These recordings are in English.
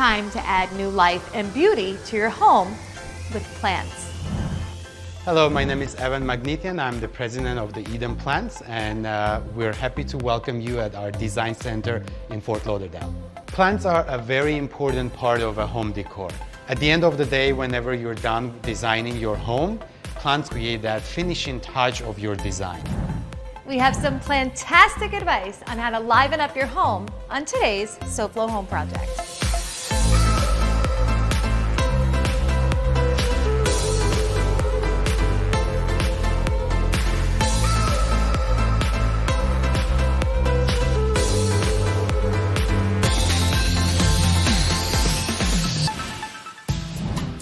time to add new life and beauty to your home with plants. Hello, my name is Evan Magnetian. I'm the president of the Eden Plants, and we're happy to welcome you at our design center in Fort Lauderdale. Plants are a very important part of a home decor. At the end of the day, whenever you're done designing your home, plants create that finishing touch of your design. We have some fantastic advice on how to liven up your home on today's SoFlo Home Project.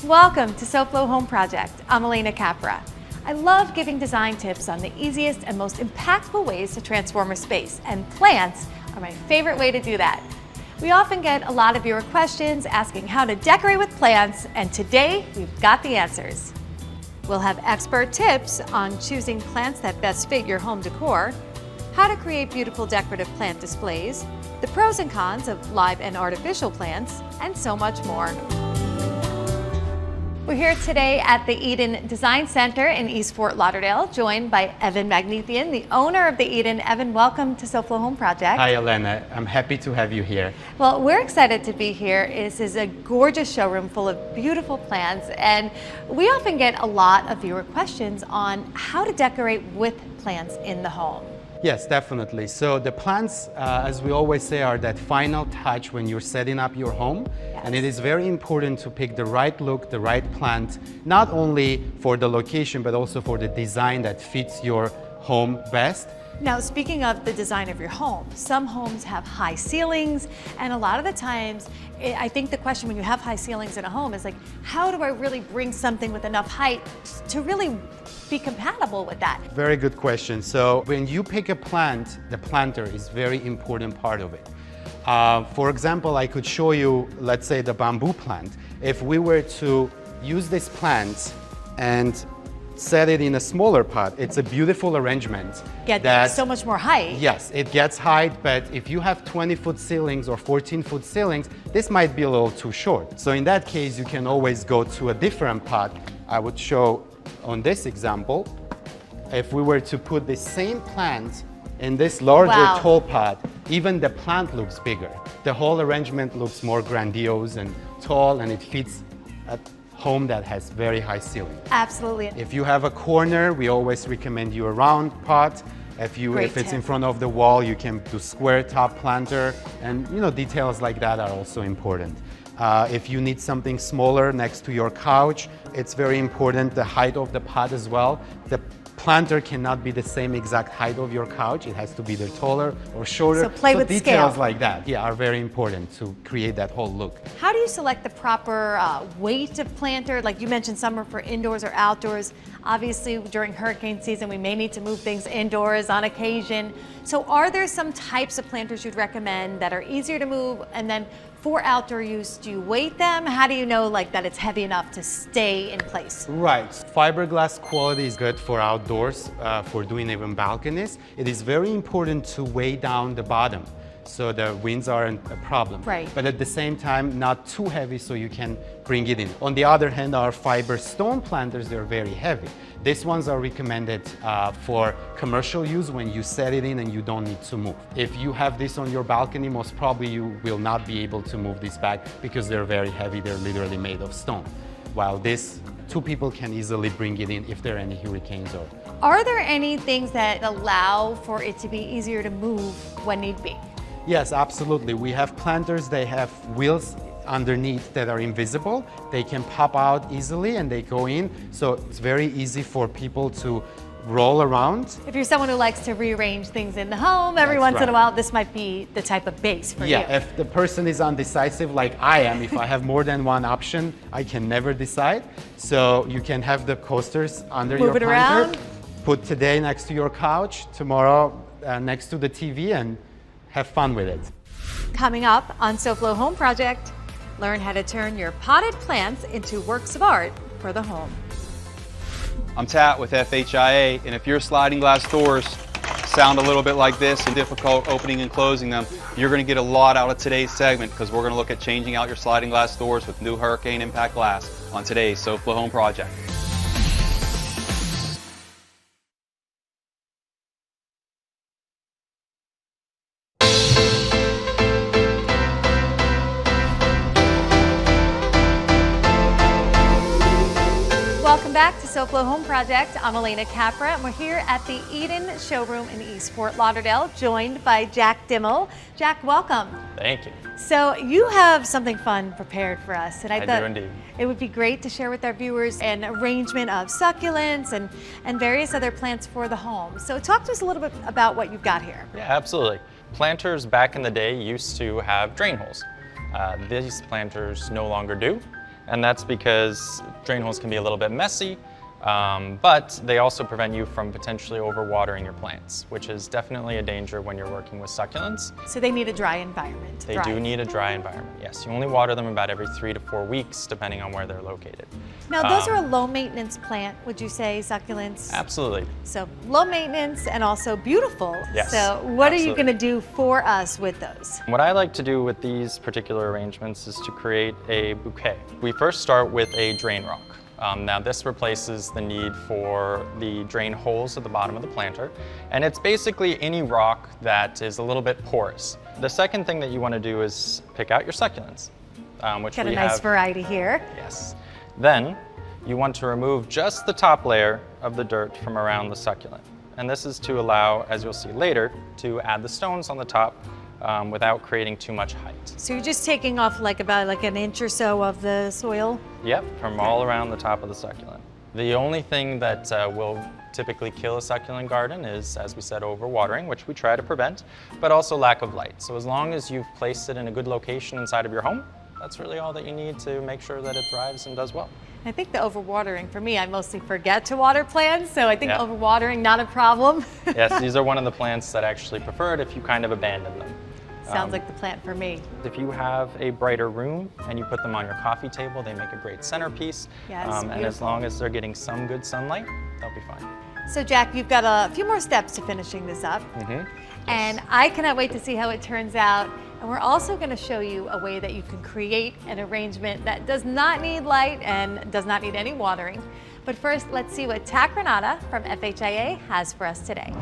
Welcome to SoFlo Home Project. I'm Alena Capra. I love giving design tips on the easiest and most impactful ways to transform a space, and plants are my favorite way to do that. We often get a lot of viewer questions asking how to decorate with plants, and today we've got the answers. We'll have expert tips on choosing plants that best fit your home decor, how to create beautiful decorative plant displays, the pros and cons of live and artificial plants, and so much more. We're here today at the Eden Design Center in East Fort Lauderdale, joined by Evan Magnetian, the owner of the Eden. Evan, welcome to SoFlo Home Project. Hi, Alena. I'm happy to have you here. Well, we're excited to be here. This is a gorgeous showroom full of beautiful plants, and we often get a lot of viewer questions on how to decorate with plants in the home. Yes, definitely. So the plants, as we always say, are that final touch when you're setting up your home. Yes. And it is very important to pick the right look, the right plant, not only for the location, but also for the design that fits your home best. Now, speaking of the design of your home, some homes have high ceilings, and a lot of the times, I think the question when you have high ceilings in a home is like, how do I really bring something with enough height to really be compatible with that? Very good question. So when you pick a plant, the planter is a very important part of it. For example, I could show you, let's say, the bamboo plant. If we were to use this plant and set it in a smaller pot, it's a beautiful arrangement. Get so much more height. Yes, it gets height, but if you have 20-foot ceilings or 14-foot ceilings, this might be a little too short. So in that case, you can always go to a different pot. I would show on this example, if we were to put the same plant in this larger tall pot, even the plant looks bigger. The whole arrangement looks more grandiose and tall, and it fits a home that has very high ceiling. Absolutely. If you have a corner, we always recommend you a round pot. If it's in front of the wall, you can do square top planter, and details like that are also important. If you need something smaller next to your couch, it's very important the height of the pot as well. The planter cannot be the same exact height of your couch. It has to be either taller or shorter. So play with details scale. like that, are very important to create that whole look. How do you select the proper weight of planter? Like you mentioned, some are for indoors or outdoors. Obviously, during hurricane season, we may need to move things indoors on occasion. So are there some types of planters you'd recommend that are easier to move? And then for outdoor use, do you weight them? How do you know that it's heavy enough to stay in place? Right. Fiberglass quality is good for outdoors, for doing even balconies. It is very important to weigh down the bottom so the winds aren't a problem. Right. But at the same time, not too heavy so you can bring it in. On the other hand, our fiber stone planters, they're very heavy. These ones are recommended for commercial use when you set it in and you don't need to move. If you have this on your balcony, most probably you will not be able to move this back because they're very heavy. They're literally made of stone. While this, two people can easily bring it in if there are any hurricanes or. Are there any things that allow for it to be easier to move when need be? Yes, absolutely. We have planters, they have wheels underneath that are invisible. They can pop out easily and they go in. So it's very easy for people to roll around. If you're someone who likes to rearrange things in the home every once in a while, this might be the type of base for you. Yeah, if the person is undecisive like I am, if I have more than one option, I can never decide. So you can have the coasters under your planter. Around. Put today next to your couch, tomorrow next to the TV, and have fun with it. Coming up on SoFlo Home Project, learn how to turn your potted plants into works of art for the home. I'm Tat with FHIA, and if your sliding glass doors sound a little bit like this and difficult opening and closing them, you're going to get a lot out of today's segment because we're going to look at changing out your sliding glass doors with new hurricane impact glass on today's SoFlo Home Project. Welcome back to SoFlo Home Project. I'm Alena Capra, and we're here at the Eden Showroom in East Fort Lauderdale, joined by Jack Dimmel. Jack, welcome. Thank you. So you have something fun prepared for us, and I thought do indeed. it would be great to share with our viewers an arrangement of succulents and various other plants for the home. So talk to us a little bit about what you've got here. Yeah, absolutely. Planters back in the day used to have drain holes. These planters no longer do, and that's because drain holes can be a little bit messy, but they also prevent you from potentially overwatering your plants, which is definitely a danger when you're working with succulents. So they need a dry environment to They thrive. do need a dry environment, yes. You only water them about every 3 to 4 weeks, depending on where they're located. Now those are a low maintenance plant, would you say, succulents? Absolutely. So low maintenance and also beautiful. Yes, So what are you absolutely. going to do for us with those? What I like to do with these particular arrangements is to create a bouquet. We first start with a drain rock. Now this replaces the need for the drain holes at the bottom of the planter, and it's basically any rock that is a little bit porous. The second thing that you want to do is pick out your succulents, which Got we a nice have. variety here. Yes. Then you want to remove just the top layer of the dirt from around the succulent. And this is to allow, as you'll see later, to add the stones on the top without creating too much height. So you're just taking off about an inch or so of the soil? Yep, from all around the top of the succulent. The only thing that will typically kill a succulent garden is, as we said, overwatering, which we try to prevent, but also lack of light. So as long as you've placed it in a good location inside of your home, that's really all that you need to make sure that it thrives and does well. I think the overwatering, for me, I mostly forget to water plants, so I think Yeah. overwatering, not a problem. Yes, these are one of the plants that actually prefer it if you kind of abandon them. Sounds like the plant for me. If you have a brighter room and you put them on your coffee table, they make a great centerpiece. Yes, and as beautiful. long as they're getting some good sunlight, they'll be fine. So Jack, you've got a few more steps to finishing this up. And I cannot wait to see how it turns out. And we're also going to show you a way that you can create an arrangement that does not need light and does not need any watering. But first, let's see what Tack Renata from FHIA has for us today.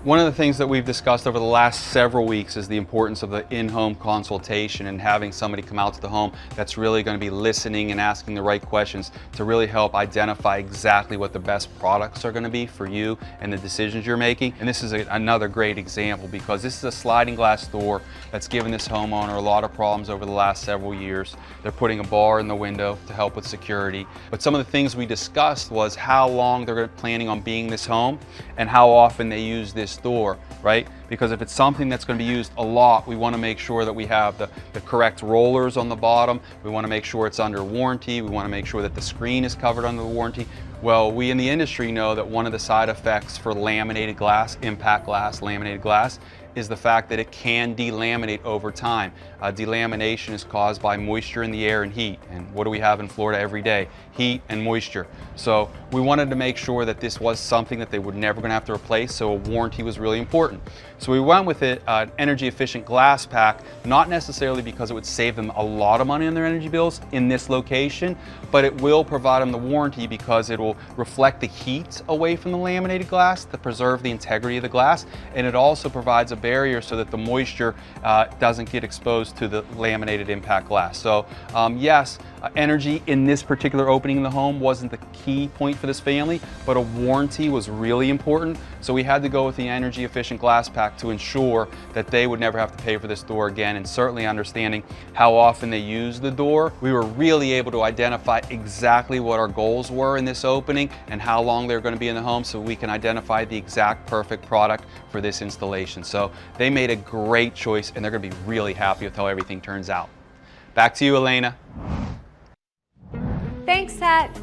One of the things that we've discussed over the last several weeks is the importance of the in-home consultation and having somebody come out to the home that's really going to be listening and asking the right questions to really help identify exactly what the best products are going to be for you and the decisions you're making. And this is another great example because this is a sliding glass door that's given this homeowner a lot of problems over the last several years. They're putting a bar in the window to help with security. But some of the things we discussed was how long they're planning on being this home and how often they use this door, right? Because if it's something that's going to be used a lot, we want to make sure that we have the correct rollers on the bottom. We want to make sure it's under warranty. We want to make sure that the screen is covered under the warranty. Well, we in the industry know that one of the side effects for laminated glass, impact glass, laminated glass, is the fact that it can delaminate over time. Delamination is caused by moisture in the air and heat. And what do we have in Florida every day? Heat and moisture. So we wanted to make sure that this was something that they were never going to have to replace, so a warranty was really important. So we went with an energy efficient glass pack, not necessarily because it would save them a lot of money on their energy bills in this location, but it will provide them the warranty because it will reflect the heat away from the laminated glass to preserve the integrity of the glass, and it also provides a barrier so that the moisture doesn't get exposed to the laminated impact glass. So yes, energy in this particular opening in the home wasn't the key point for this family, but a warranty was really important. So we had to go with the energy efficient glass pack to ensure that they would never have to pay for this door again, and certainly understanding how often they use the door. We were really able to identify exactly what our goals were in this opening and how long they're going to be in the home so we can identify the exact perfect product for this installation. So they made a great choice and they're going to be really happy with how everything turns out. Back to you, Alena. Thanks, Tat.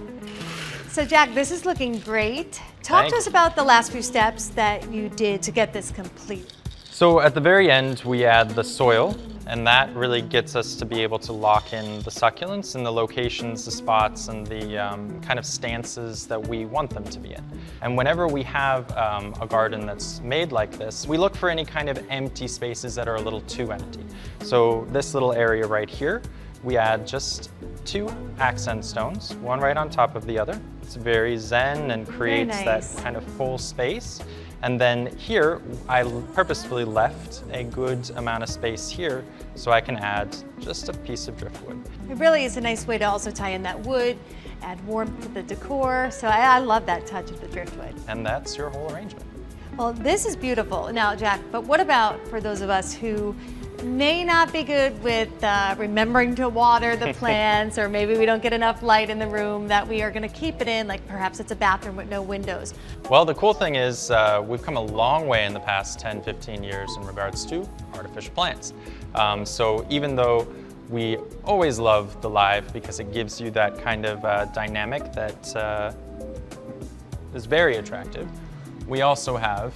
So Jack, this is looking great. Talk to us about the last few steps that you did to get this complete. So at the very end, we add the soil And that really gets us to be able to lock in the succulents and the locations, the spots, and the kind of stances that we want them to be in. And whenever we have a garden that's made like this, we look for any kind of empty spaces that are a little too empty. So this little area right here, we add just 2 accent stones, one right on top of the other. It's very zen and creates that kind of full space. And then here, I purposefully left a good amount of space here so I can add just a piece of driftwood. It really is a nice way to also tie in that wood, add warmth to the decor. So I love that touch of the driftwood. And that's your whole arrangement. Well, this is beautiful. Now, Jack, but what about for those of us who may not be good with remembering to water the plants, or maybe we don't get enough light in the room that we are going to keep it in, like perhaps it's a bathroom with no windows? Well, the cool thing is we've come a long way in the past 10, 15 years in regards to artificial plants. So even though we always love the live because it gives you that kind of dynamic that is very attractive, we also have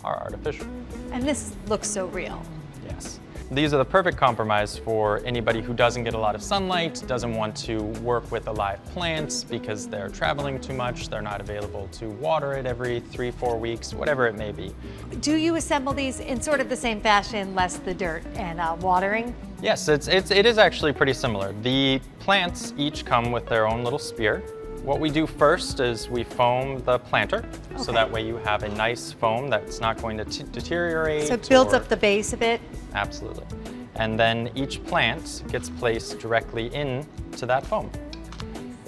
our artificial. And this looks so real. Yes. These are the perfect compromise for anybody who doesn't get a lot of sunlight, doesn't want to work with alive plants because they're traveling too much, they're not available to water it every 3-4 weeks, whatever it may be. Do you assemble these in sort of the same fashion, less the dirt and watering? Yes, it is actually pretty similar. The plants each come with their own little spear. What we do first is we foam the planter, so that way you have a nice foam that's not going to deteriorate. So it builds up the base a bit? Absolutely. And then each plant gets placed directly into that foam.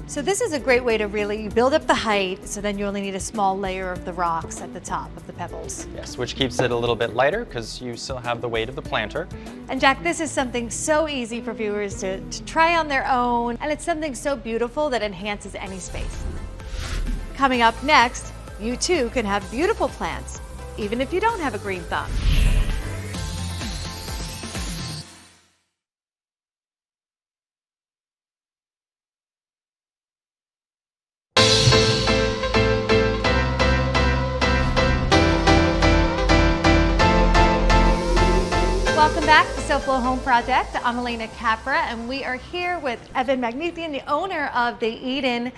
So this is a great way to really build up the height, so then you only need a small layer of the rocks at the top of the pebbles. Yes, which keeps it a little bit lighter because you still have the weight of the planter. And Jack, this is something so easy for viewers to try on their own, and it's something so beautiful that enhances any space. Coming up next, you too can have beautiful plants, even if you don't have a green thumb. Welcome back to SoFlo Home Project. I'm Alena Capra, and we are here with Evan Magnithian, the owner of the Eden.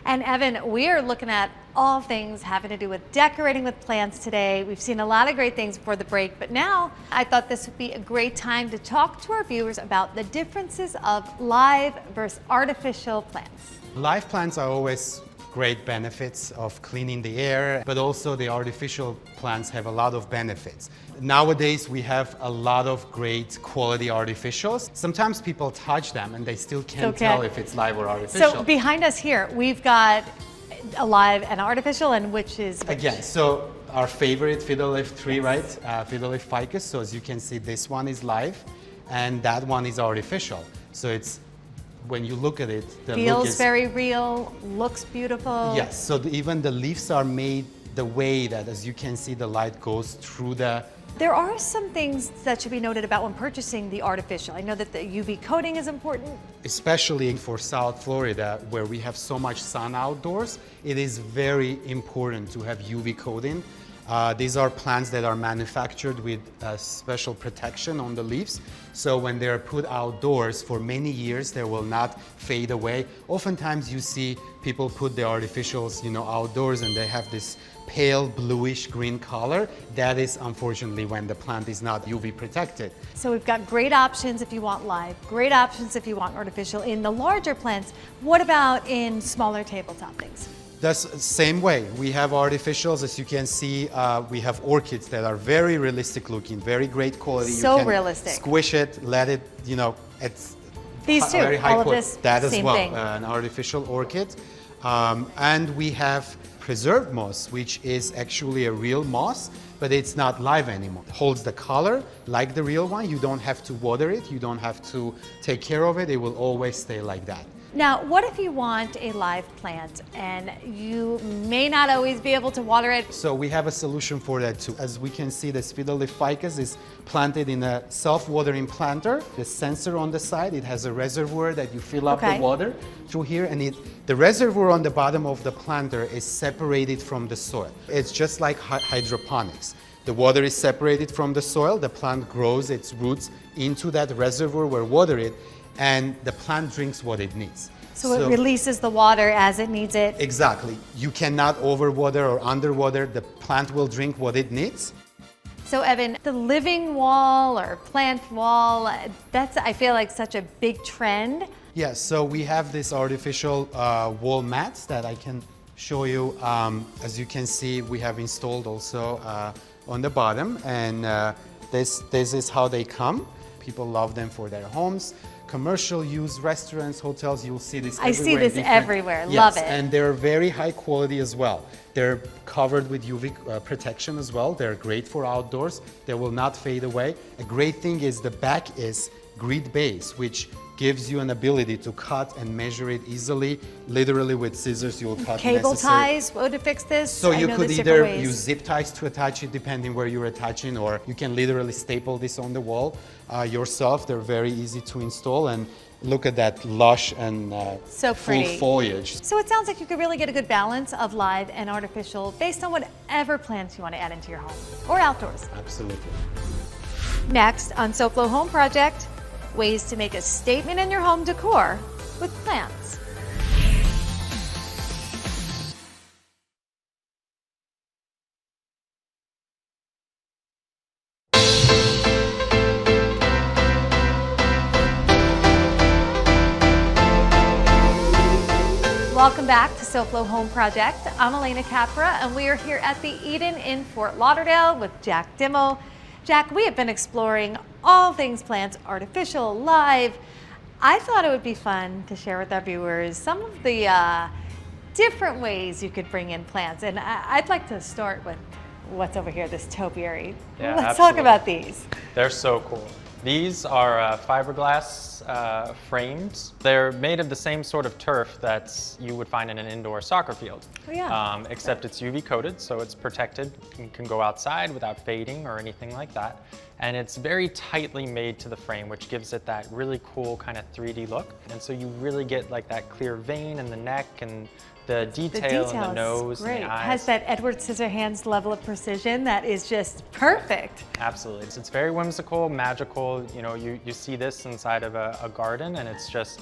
And Evan, we are looking at all things having to do with decorating with plants today. We've seen a lot of great things before the break, but now I thought this would be a great time to talk to our viewers about the differences of live versus artificial plants. Live plants are always great benefits of cleaning the air, but also the artificial plants have a lot of benefits. Nowadays, we have a lot of great quality artificials. Sometimes people touch them and they still can't tell if it's live or artificial. So behind us here, we've got a live and artificial, and which is which? Again, so our favorite fiddle leaf tree, right? Fiddle leaf ficus. So as you can see, this one is live and that one is artificial. So it's, when you look at it, the feels look is very real, looks beautiful. Yes, so even the leaves are made the way that, as you can see, the light goes through the... There are some things that should be noted about when purchasing the artificial. I know that the UV coating is important. Especially for South Florida, where we have so much sun outdoors, it is very important to have UV coating. These are plants that are manufactured with special protection on the leaves. So when they're put outdoors for many years, they will not fade away. Oftentimes you see people put the artificials, outdoors and they have this pale bluish green color. That is unfortunately when the plant is not UV protected. So we've got great options if you want live, great options if you want artificial in the larger plants. What about in smaller tabletop things? That's the same way. We have artificials, as you can see. We have orchids that are very realistic looking, very great quality. So you can realistic. Squish it, let it, it's these two, very high all of quality. this, that same as well, thing. An artificial orchid. And we have preserved moss, which is actually a real moss, but it's not live anymore. It holds the color like the real one. You don't have to water it. You don't have to take care of it. It will always stay like that. Now, what if you want a live plant and you may not always be able to water it? So we have a solution for that too. As we can see, this fiddle leaf ficus is planted in a self-watering planter. The sensor on the side, it has a reservoir that you fill up the water through here, and the reservoir on the bottom of the planter is separated from the soil. It's just like hydroponics. The water is separated from the soil, the plant grows its roots into that reservoir where water is, and the plant drinks what it needs. So it releases the water as it needs it. Exactly. You cannot overwater or underwater. The plant will drink what it needs. So Evan, the living wall or plant wall, that's, I feel like, such a big trend. Yeah, so we have this artificial wall mats that I can show you. As you can see, we have installed also on the bottom, and this is how they come. People love them for their homes. Commercial use, restaurants, hotels, you'll see this everywhere. I see this everywhere, Yes, love it. and they're very high quality as well. They're covered with UV protection as well. They're great for outdoors. They will not fade away. A great thing is the back is grid base, which gives you an ability to cut and measure it easily. Literally with scissors, you'll cut Cable necessary. ties would fix this. So I you know could there's different either ways. use zip ties to attach it depending where you're attaching, or you can literally staple this on the wall yourself. They're very easy to install, and look at that lush and So full pretty. foliage. So it sounds like you could really get a good balance of live and artificial based on whatever plants you want to add into your home or outdoors. Absolutely. Next on SoFlo Home Project, ways to make a statement in your home decor with plants. Welcome back to SoFlo Home Project. I'm Alena Capra, and we are here at the Eden in Fort Lauderdale with Jack Dimmo. Jack, we have been exploring all things plants, artificial, live. I thought it would be fun to share with our viewers some of the different ways you could bring in plants. And I'd like to start with what's over here, this topiary. Yeah, Let's absolutely. talk about these. They're so cool. These are fiberglass frames. They're made of the same sort of turf that you would find in an indoor soccer field. Oh, yeah. Except it's UV coated, so it's protected. You can go outside without fading or anything like that. And it's very tightly made to the frame, which gives it that really cool kind of 3D look. And so you really get like that clear vein in the neck and the detail in the nose great. and the eyes. Has that Edward Scissorhands level of precision that is just perfect. Absolutely. It's very whimsical, magical. You know, you see this inside of a garden, and it's just,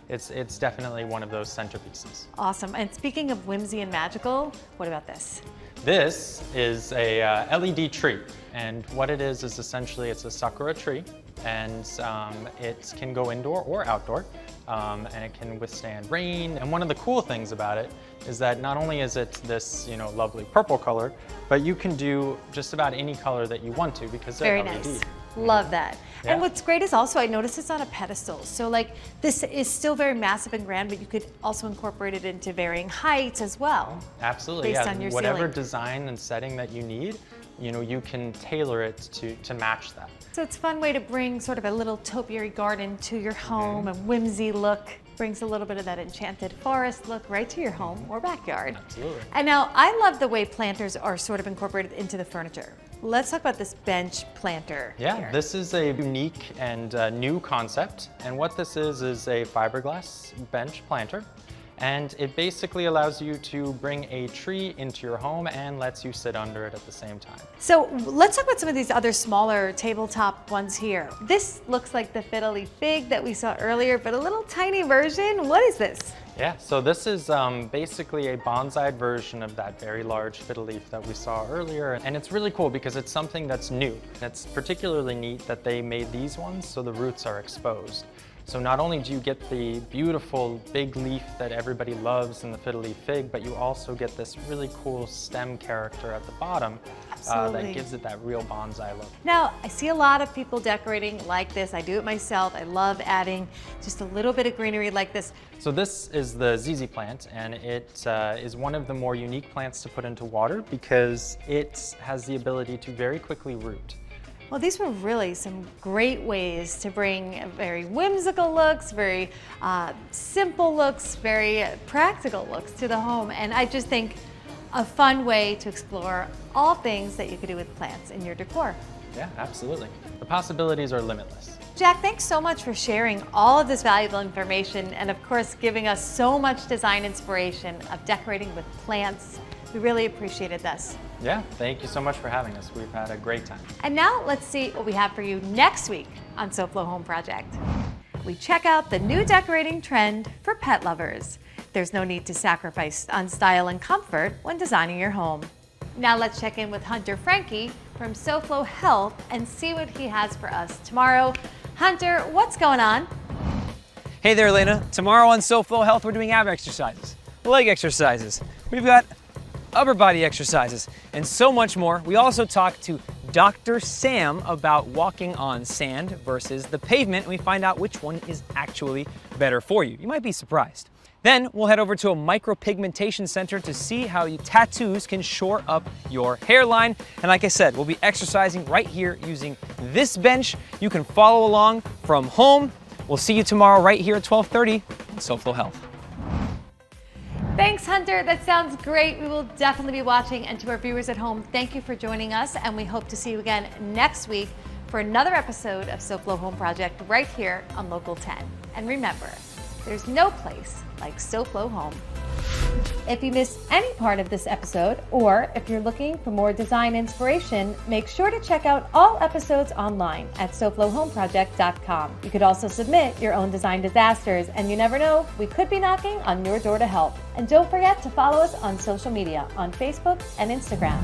it's definitely one of those centerpieces. Awesome. And speaking of whimsy and magical, what about this? This is a LED tree, and what it is essentially it's a sakura tree, and it can go indoor or outdoor, and it can withstand rain. And one of the cool things about it is that not only is it this lovely purple color, but you can do just about any color that you want to because they're Very LED. nice. Love that. Yeah. And what's great is also I noticed it's on a pedestal. So like this is still very massive and grand, but you could also incorporate it into varying heights as well. Absolutely, based yeah. on your Whatever ceiling. design and setting that you need, you can tailor it to match that. So it's a fun way to bring sort of a little topiary garden to your home, a whimsy look. Brings a little bit of that enchanted forest look right to your home or backyard. Absolutely. And now I love the way planters are sort of incorporated into the furniture. Let's talk about this bench planter. Yeah, here. this is a unique and new concept. And what this is a fiberglass bench planter. And it basically allows you to bring a tree into your home and lets you sit under it at the same time. So let's talk about some of these other smaller tabletop ones here. This looks like the fiddly fig that we saw earlier, but a little tiny version. What is this? Yeah, so this is basically a bonsai version of that very large fiddle leaf that we saw earlier. And it's really cool because it's something that's new. It's particularly neat that they made these ones so the roots are exposed. So not only do you get the beautiful big leaf that everybody loves in the fiddle leaf fig, but you also get this really cool stem character at the bottom that gives it that real bonsai look. Now, I see a lot of people decorating like this. I do it myself. I love adding just a little bit of greenery like this. So this is the ZZ plant, and it is one of the more unique plants to put into water because it has the ability to very quickly root. Well, these were really some great ways to bring very whimsical looks, very simple looks, very practical looks to the home. And I just think a fun way to explore all things that you could do with plants in your decor. Yeah, absolutely. The possibilities are limitless. Jack, thanks so much for sharing all of this valuable information and of course giving us so much design inspiration of decorating with plants, We really appreciated this. Yeah, thank you so much for having us. We've had a great time. And now let's see what we have for you next week on SoFlo Home Project. We check out the new decorating trend for pet lovers. There's no need to sacrifice on style and comfort when designing your home. Now let's check in with Hunter Franke from SoFlo Health and see what he has for us tomorrow. Hunter, what's going on? Hey there, Alena. Tomorrow on SoFlo Health, we're doing ab exercises, leg exercises. We've got upper body exercises, and so much more. We also talk to Dr. Sam about walking on sand versus the pavement, and we find out which one is actually better for you. You might be surprised. Then we'll head over to a micropigmentation center to see how tattoos can shore up your hairline. And like I said, we'll be exercising right here using this bench. You can follow along from home. We'll see you tomorrow right here at 12:30 on SoFlo Health. Thanks, Hunter. That sounds great. We will definitely be watching. And to our viewers at home, thank you for joining us. And we hope to see you again next week for another episode of SoFlo Home Project right here on Local 10. And remember, there's no place like SoFlo Home. If you missed any part of this episode, or if you're looking for more design inspiration, make sure to check out all episodes online at SoFloHomeProject.com. You could also submit your own design disasters, and you never know, we could be knocking on your door to help. And don't forget to follow us on social media on Facebook and Instagram.